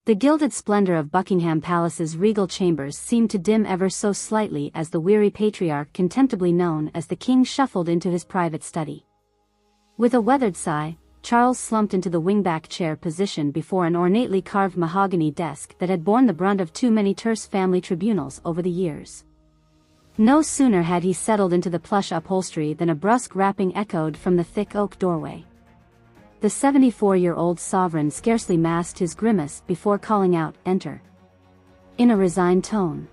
The gilded splendor of Buckingham Palace's regal chambers seemed to dim ever so slightly as the weary patriarch contemptibly known as the king shuffled into his private study. With a weathered sigh, Charles slumped into the wingback chair position before an ornately carved mahogany desk that had borne the brunt of too many terse family tribunals over the years. No sooner had he settled into the plush upholstery than a brusque rapping echoed from the thick oak doorway. The 74-year-old sovereign scarcely masked his grimace before calling out, "Enter," in a resigned tone.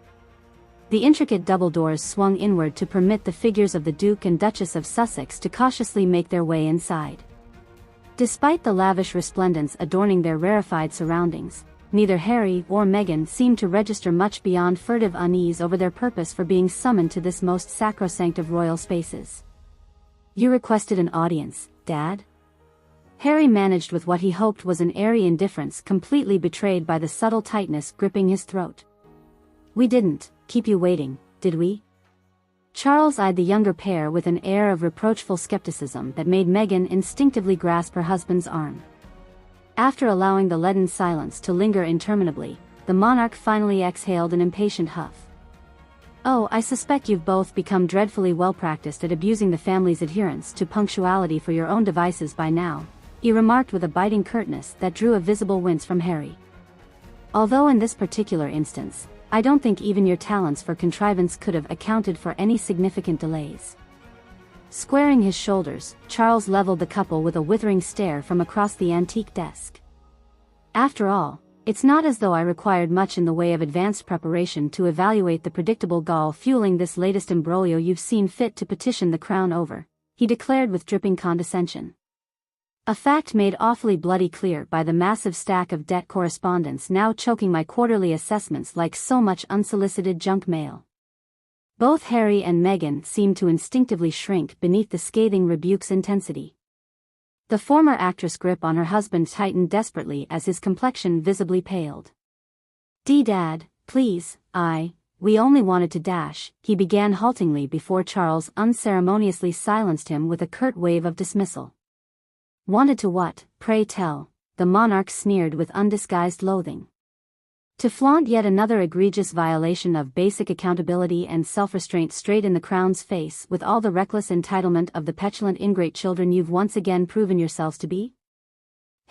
The intricate double doors swung inward to permit the figures of the Duke and Duchess of Sussex to cautiously make their way inside. Despite the lavish resplendence adorning their rarefied surroundings, neither Harry or Meghan seemed to register much beyond furtive unease over their purpose for being summoned to this most sacrosanct of royal spaces. "You requested an audience, Dad?" Harry managed with what he hoped was an airy indifference completely betrayed by the subtle tightness gripping his throat. "We didn't keep you waiting, did we?" Charles eyed the younger pair with an air of reproachful skepticism that made Meghan instinctively grasp her husband's arm. After allowing the leaden silence to linger interminably, the monarch finally exhaled an impatient huff. "Oh, I suspect you've both become dreadfully well-practiced at abusing the family's adherence to punctuality for your own devices by now," he remarked with a biting curtness that drew a visible wince from Harry. "Although in this particular instance, I don't think even your talents for contrivance could have accounted for any significant delays." Squaring his shoulders, Charles leveled the couple with a withering stare from across the antique desk. "After all, it's not as though I required much in the way of advanced preparation to evaluate the predictable gall fueling this latest imbroglio you've seen fit to petition the crown over," he declared with dripping condescension. A fact made awfully bloody clear by the massive stack of debt correspondence now choking my quarterly assessments like so much unsolicited junk mail. Both Harry and Meghan seemed to instinctively shrink beneath the scathing rebuke's intensity. The former actress' grip on her husband tightened desperately as his complexion visibly paled. "Dad, please, we only wanted to dash," he began haltingly before Charles unceremoniously silenced him with a curt wave of dismissal. "Wanted to what, pray tell?" the monarch sneered with undisguised loathing. "To flaunt yet another egregious violation of basic accountability and self-restraint straight in the crown's face with all the reckless entitlement of the petulant ingrate children you've once again proven yourselves to be?"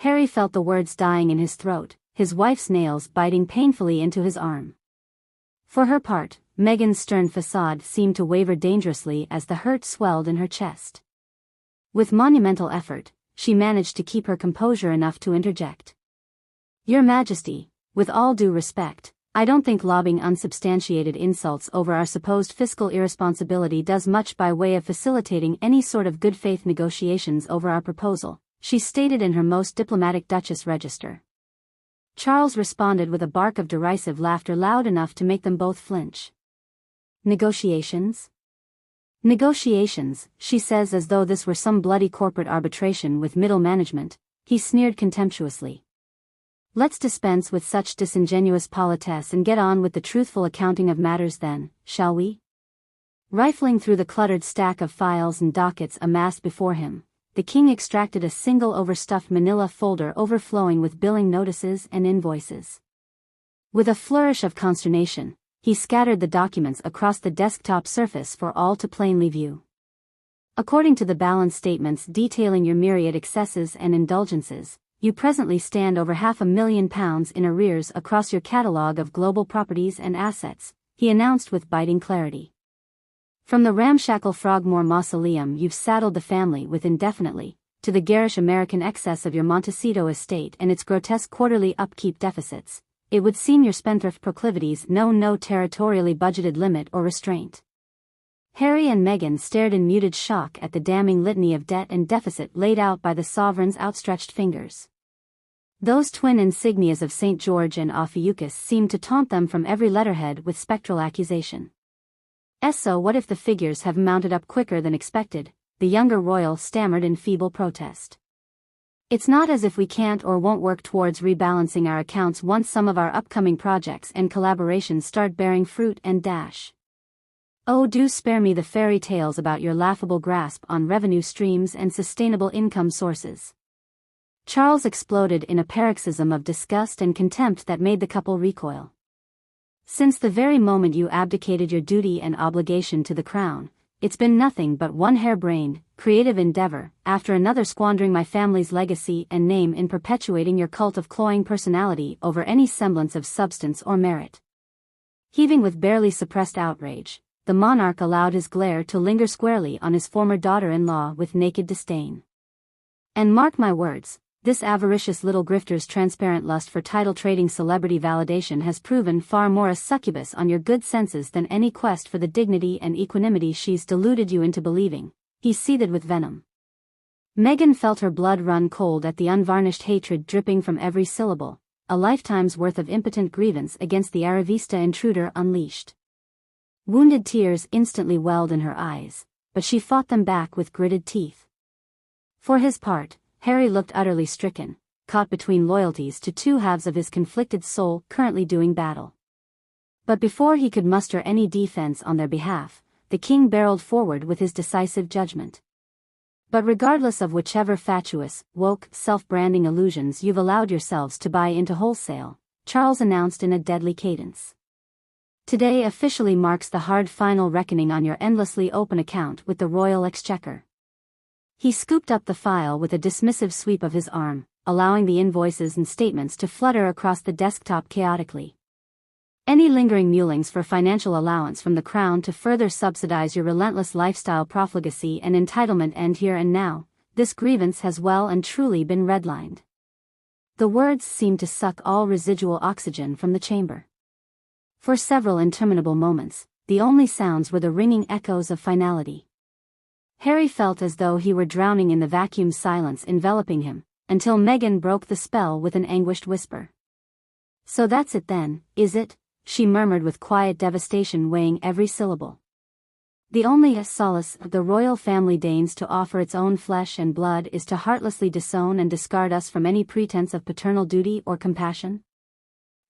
Harry felt the words dying in his throat, his wife's nails biting painfully into his arm. For her part, Meghan's stern facade seemed to waver dangerously as the hurt swelled in her chest. With monumental effort, she managed to keep her composure enough to interject. "Your Majesty, with all due respect, I don't think lobbing unsubstantiated insults over our supposed fiscal irresponsibility does much by way of facilitating any sort of good-faith negotiations over our proposal," she stated in her most diplomatic Duchess register. Charles responded with a bark of derisive laughter loud enough to make them both flinch. "Negotiations? Negotiations," she says as though this were some bloody corporate arbitration with middle management, he sneered contemptuously. "Let's dispense with such disingenuous politesse and get on with the truthful accounting of matters then, shall we?" Rifling through the cluttered stack of files and dockets amassed before him, the king extracted a single overstuffed manila folder overflowing with billing notices and invoices. With a flourish of consternation, he scattered the documents across the desktop surface for all to plainly view. "According to the balance statements detailing your myriad excesses and indulgences, you presently stand over £500,000 in arrears across your catalogue of global properties and assets," he announced with biting clarity. "From the ramshackle Frogmore mausoleum you've saddled the family with indefinitely, to the garish American excess of your Montecito estate and its grotesque quarterly upkeep deficits, it would seem your spendthrift proclivities know no territorially budgeted limit or restraint." Harry and Meghan stared in muted shock at the damning litany of debt and deficit laid out by the sovereign's outstretched fingers. Those twin insignias of St. George and Ophiuchus seemed to taunt them from every letterhead with spectral accusation. "So what if the figures have mounted up quicker than expected?" the younger royal stammered in feeble protest. "It's not as if we can't or won't work towards rebalancing our accounts once some of our upcoming projects and collaborations start bearing fruit and dash. Oh, do spare me the fairy tales about your laughable grasp on revenue streams and sustainable income sources." Charles exploded in a paroxysm of disgust and contempt that made the couple recoil. Since the very moment you abdicated your duty and obligation to the crown, it's been nothing but one harebrained, creative endeavor, after another, squandering my family's legacy and name in perpetuating your cult of cloying personality over any semblance of substance or merit. Heaving with barely suppressed outrage, the monarch allowed his glare to linger squarely on his former daughter-in-law with naked disdain. And mark my words, this avaricious little grifter's transparent lust for title-trading celebrity validation has proven far more a succubus on your good senses than any quest for the dignity and equanimity she's deluded you into believing. He seethed with venom. Meghan felt her blood run cold at the unvarnished hatred dripping from every syllable, a lifetime's worth of impotent grievance against the Aravista intruder unleashed. Wounded tears instantly welled in her eyes, but she fought them back with gritted teeth. For his part, Harry looked utterly stricken, caught between loyalties to two halves of his conflicted soul currently doing battle. But before he could muster any defense on their behalf, the king barreled forward with his decisive judgment. But regardless of whichever fatuous, woke, self-branding illusions you've allowed yourselves to buy into wholesale, Charles announced in a deadly cadence. Today officially marks the hard final reckoning on your endlessly open account with the Royal Exchequer. He scooped up the file with a dismissive sweep of his arm, allowing the invoices and statements to flutter across the desktop chaotically. Any lingering mulings for financial allowance from the crown to further subsidize your relentless lifestyle profligacy and entitlement end here and now. This grievance has well and truly been redlined. The words seemed to suck all residual oxygen from the chamber. For several interminable moments, the only sounds were the ringing echoes of finality. Harry felt as though he were drowning in the vacuum silence enveloping him, until Meghan broke the spell with an anguished whisper. "So that's it then, is it?" she murmured with quiet devastation weighing every syllable. "The only solace the royal family deigns to offer its own flesh and blood is to heartlessly disown and discard us from any pretense of paternal duty or compassion?"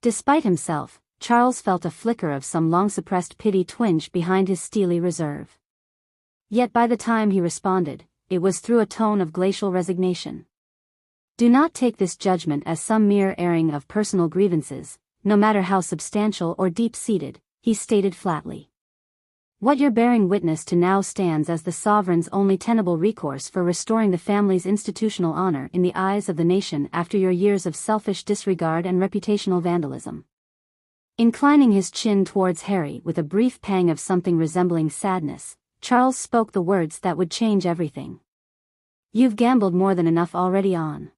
Despite himself, Charles felt a flicker of some long-suppressed pity twinge behind his steely reserve. Yet by the time he responded, it was through a tone of glacial resignation. "Do not take this judgment as some mere airing of personal grievances, no matter how substantial or deep-seated," he stated flatly. "What you're bearing witness to now stands as the sovereign's only tenable recourse for restoring the family's institutional honor in the eyes of the nation after your years of selfish disregard and reputational vandalism." Inclining his chin towards Harry with a brief pang of something resembling sadness, Charles spoke the words that would change everything. "You've gambled more than enough already on